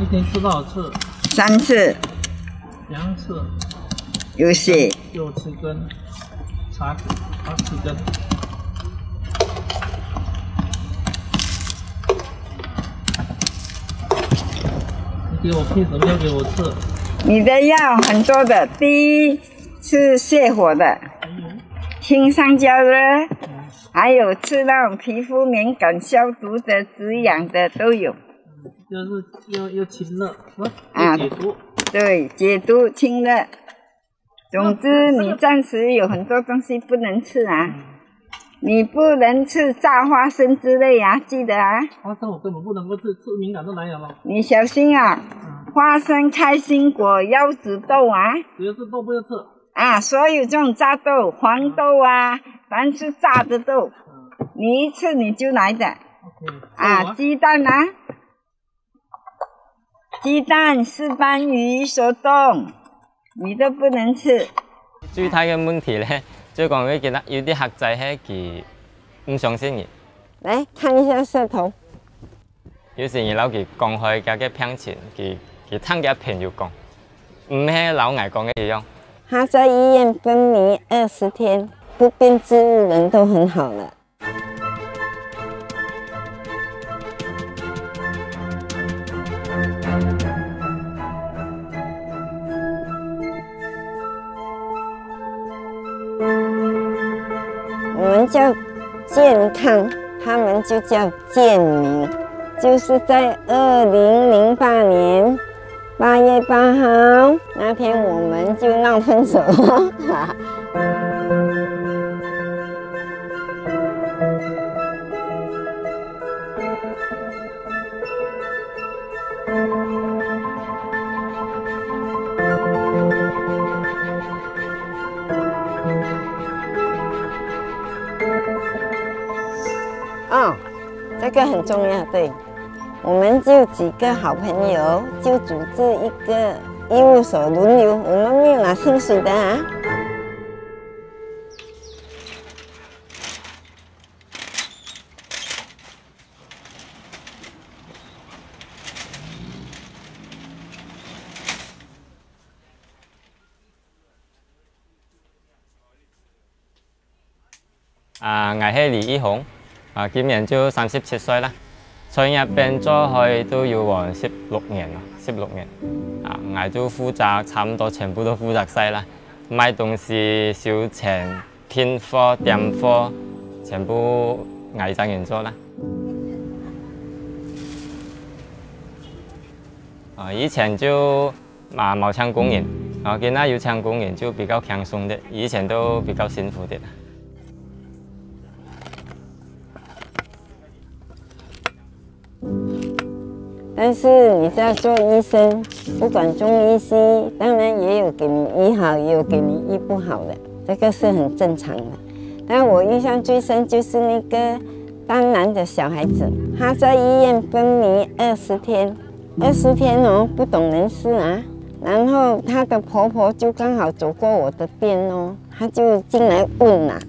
一天吃多少次？3次。2次。有血。肉吃根，茶吃根。你给我配什么药给我吃？你的药很多的，第一是泻火的，青上胶的，还有吃那种皮肤敏感消毒的、止痒的都有。就是又清热，又解毒。对，解毒清热。总之，你暂时有很多东西不能吃啊，你不能吃炸花生之类啊，记得啊。花生我根本不能够吃，吃敏感都来了。你小心啊！花生、开心果、腰子豆啊，只要是豆不要吃。啊，所有这种炸豆、黄豆啊，凡是炸的豆，你一吃你就来的。啊，鸡蛋啊，鸡蛋、石斑鱼、手冻。你都不能吃。最大嘅問題咧，就講佢其他有啲客仔係佢唔相信嘅。來看一下舌頭。有時二老佢講開嘅騙錢，佢貪嘅騙就講，唔係老外講嘅一樣。他在醫院昏迷20天，不病之物人都很好了。我们叫健康，他们就叫健民。就是在2008年8月8号那天，我们就闹分手了。哦，这个很重要，对，我们就几个好朋友就组织一个医务所轮流，我们没有拿薪水的啊。我係李一雄，今年就37歲啦。在入邊做開都要往16年啦，16年。我就負責差唔多全部都負責晒啦，賣東西、收錢、拼貨、點貨，全部我一個人做啦。以前就冇請工人，現在有請工人就比較輕鬆啲，以前都比較辛苦啲。但是你在做医生，不管中医西医，当然也有给你医好，也有给你医不好的，这个是很正常的。但我印象最深就是那个丹南的小孩子，他在医院昏迷20天，20天哦，不懂人事啊。然后他的婆婆就刚好走过我的店哦，他就进来问啦，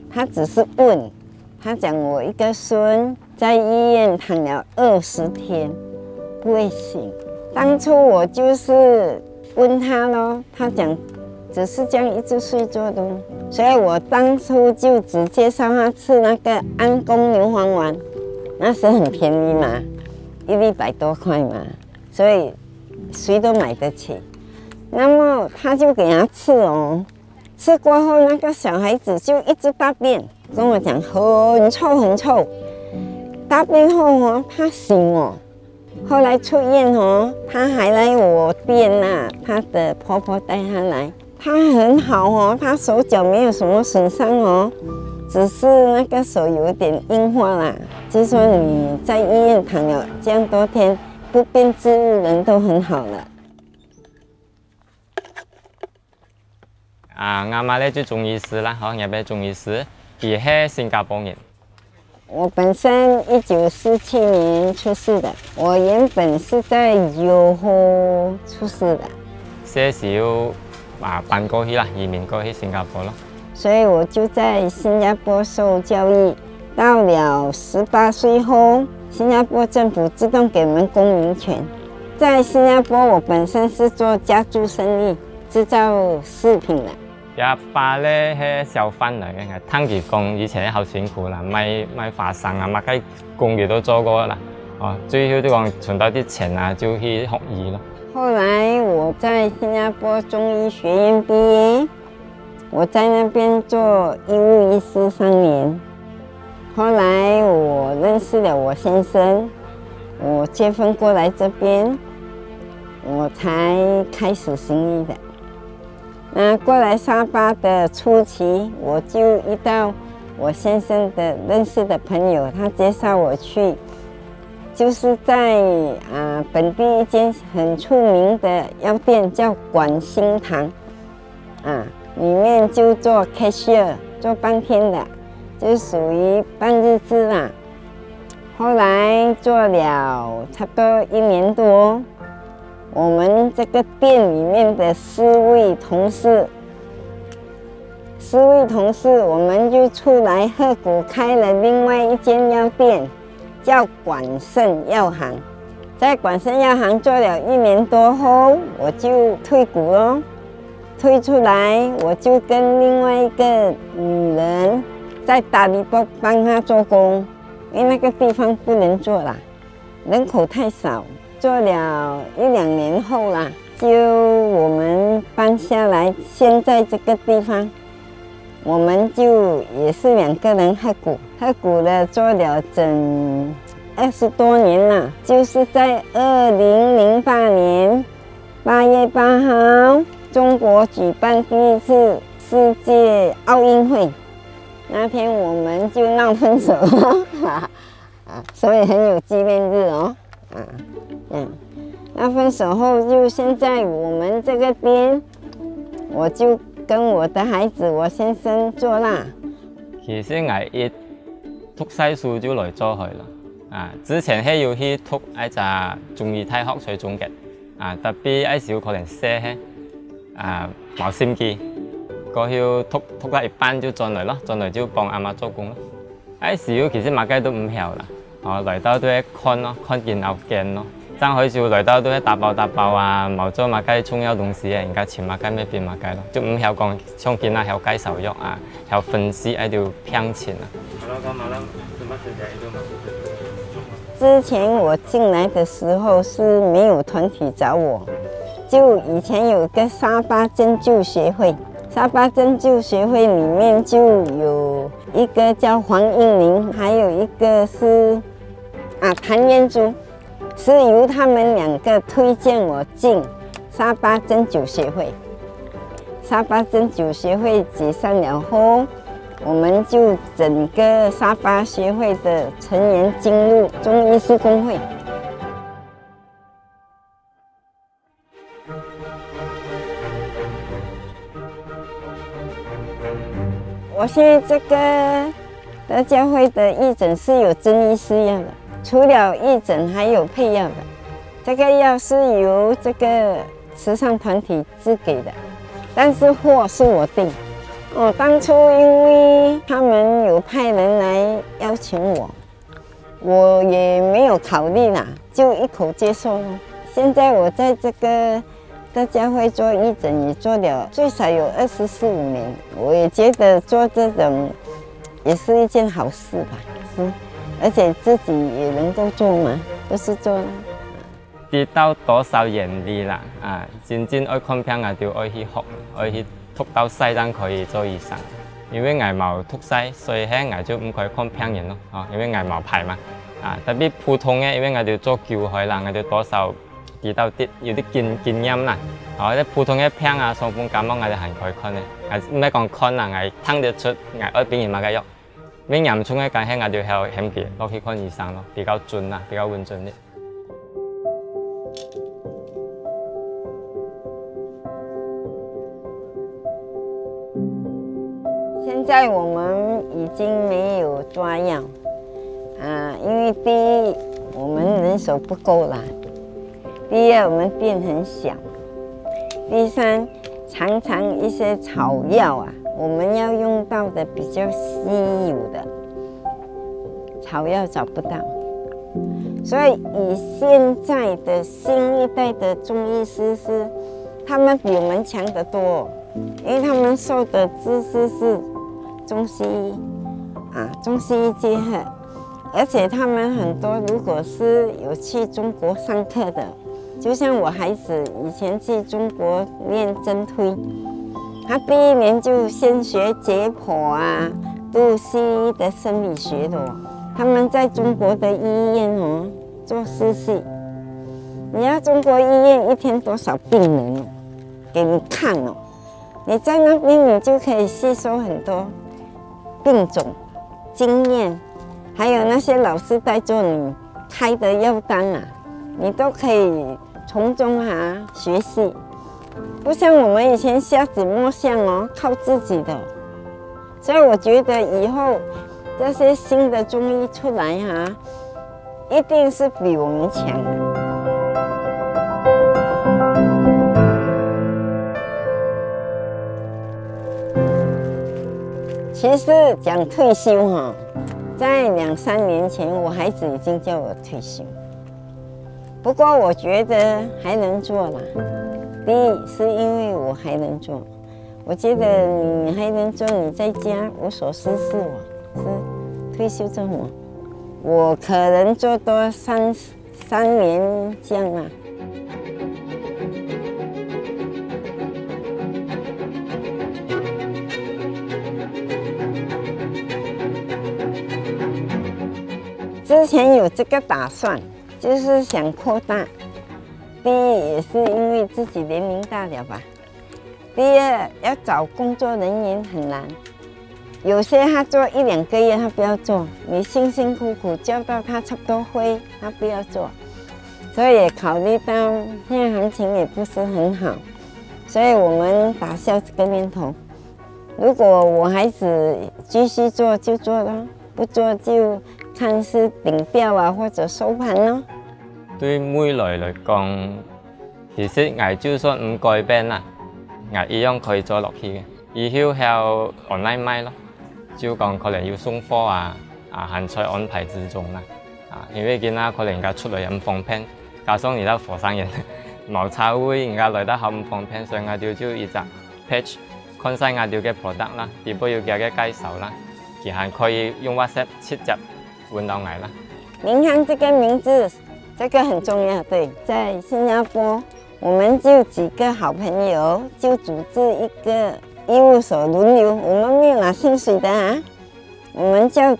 他只是问，他讲我一个孙在医院躺了20天。不会醒。当初我就是问他咯，他讲只是这样一直睡着的，所以我当初就只介绍他吃那个安宫牛黄丸，那时很便宜嘛，1粒100多块嘛，所以谁都买得起。那么他就给他吃哦，吃过后那个小孩子就一直大便，跟我讲很臭很臭。大便后哦，他醒哦。后来出院哦，她还来我店呐，她的婆婆带她来，她很好哦，她手脚没有什么损伤哦，只是那个手有一点硬化啦。就说你在医院躺了这样多天，不病之物人都很好了。阿媽咧做中醫師啦，入邊中醫師，佢係新加坡人。我本身1947年出世的，我原本是在友好出世的。些少搬過去啦，移民過去新加坡咯。所以我就在新加坡受教育，到了18岁後，新加坡政府自動給我們公民權，在新加坡，我本身是做家族生意，制造饰品的。阿爸咧係小販嚟嘅，湯記工以前好辛苦啦，賣花生啊，賣雞工業都做過啦。哦，最後都講存到啲錢啊，就去學醫咯。後來我在新加坡中醫學院畢業，我在那邊做醫務醫師3年。後來我認識了我先生，我結婚過來這邊，我才開始生意的。那過來沙巴的初期，我就遇到我先生的認識的朋友，他介紹我去，就是在本地一間很出名的藥店叫廣興堂，裡面就做 cashier， 做半天的，就屬於半日制啦。後來做了差不多1年多。我們這個店裡面的4位同事，我們就出來合股開了另外一間藥店，叫廣盛藥行。在廣盛藥行做了1年多後，我就退股咯。退出來，我就跟另外一個女人在大理博幫她做工，因為那個地方不能做啦，人口太少。做了1、2年後啦，就我們搬下來，現在這個地方，我們就也是2個人合股了，做了整20多年了。就是在2008年8月8號，中國舉辦第1次世界奧運會，那天我們就鬧分手了，所以很有紀念日哦。那分手後就現在我們這個店，我就跟我的孩子，我先生做啦。其實我一讀細書就來做去啦。之前係要去讀一隻中醫大學最終極，特別係小可能寫冇心機，過後讀到一半就轉來咯，轉來就幫阿媽做工咯。小其實馬雞都唔曉啦，來到都係看咯，看見後見咯。爭許少來到都係打包啊，冇做馬雞沖有東西啊，而家前馬雞咩變馬雞咯，就唔曉講想見啊，曉雞手肉啊，曉分析喺度拼錢啊。之前我進來的時候是沒有團體找我，就以前有個沙巴針灸協會，沙巴針灸協會裡面就有一個叫黃英玲，還有一個是譚燕珠。是由他們2個推薦我進沙巴針灸協會。沙巴針灸協會解散了後，我們就整個沙巴協會的成員進入中醫師公會。我現在這個德教會的義診是有中醫師藥的。除了義診，還有配藥的。這個藥是由這個慈善團體寄給的，但是貨是我訂。當初因為他們有派人來邀請我，我也沒有考慮啦，就一口接受了。現在我在這個德教會做義診也做了最少有24、25年，我也覺得做這種也是一件好事吧，是。而且自己也能夠做嘛，都是做啦。知道多少原理啦，真正愛看病就愛去學，愛去讀到細才可以做醫生。因為我冇讀細，所以喺我就唔可以看病人咯。因為我冇牌嘛。特別普通嘅，因為我哋做教學啦，我哋多少知道啲有啲經驗啦。啲普通嘅病啊，傷風感冒我哋係可以看嘅。唔係講看啦，我聽得出我愛病人買嘅藥。咩嚴重嘅間係我哋係險嘅，落去看醫生咯，比較準啦，比較穩準啲。現在我們已經沒有抓藥，因為第一我們人手不夠啦，第二我們店很小，第三常常一些草藥我們要用到的比較稀有的草藥找不到，所以以现在的新一代的中医师是，他们比我们强得多，因为他们受的知识是中西医中西医结合，而且他们很多如果是有去中国上课的，就像我孩子以前去中国练针推，他第1年就先学解剖读西医的生理学的他们在中国的医院做实习，你要中国医院一天多少病人给你看你在那边你就可以吸收很多病种经验，还有那些老师带着你开的药单你都可以从中学习，不像我们以前瞎子摸象靠自己的。所以我觉得以后这些新的中医出来一定是比我们强的。其实讲退休在2、3年前，我孩子已经叫我退休。不过我觉得还能做啦。第一是因为我还能做，我觉得你还能做，你在家无所事事是退休做什么？我可能做多3年这样之前有这个打算，就是想扩大。第一也是因为自己年龄大了吧。第二要找工作人员很难，有些他做1、2个月他不要做，你辛辛苦苦教到他差不多会，他不要做。所以也考虑到现在行情也不是很好，所以我们打消这个念头。如果我孩子继续做就做咯，不做就看是頂標或者收盤咯。對未來嚟講，其實我就算唔改變啦，我一樣可以做落去嘅。以後係 online 賣咯，就講可能要送貨還在安排之中啦。因為見可能而家出嚟唔方便，加上而家佛山人冇車位，而家來得好唔方便，所以我哋就一隻 page 看晒我哋嘅 product 啦，亦都要嘅介紹啦，然後可以用 WhatsApp 直接揾到我啦。您看這個名字，這個很重要。對，在新加坡，我們就幾個好朋友就組織一個醫務所輪流，我們沒有拿薪水的我們叫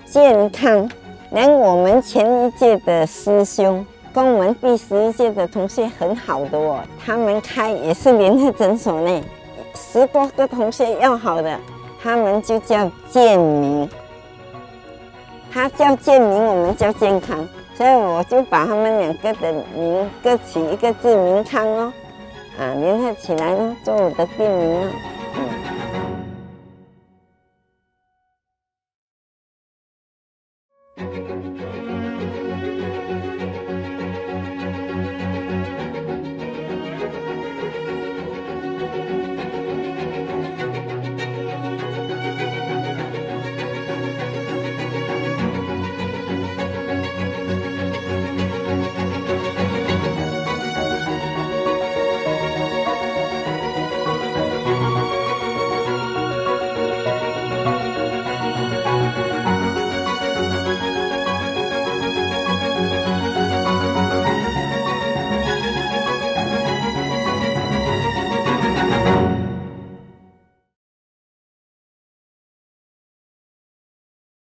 健康。連我們前一屆的師兄跟我們第11屆的同學很好的他們開也是聯合診所呢，10多個同學要好的，他們就叫健明。他叫健明，我們叫健康，所以我就把他們2個的名各起一個字明康聯合起來做我的店名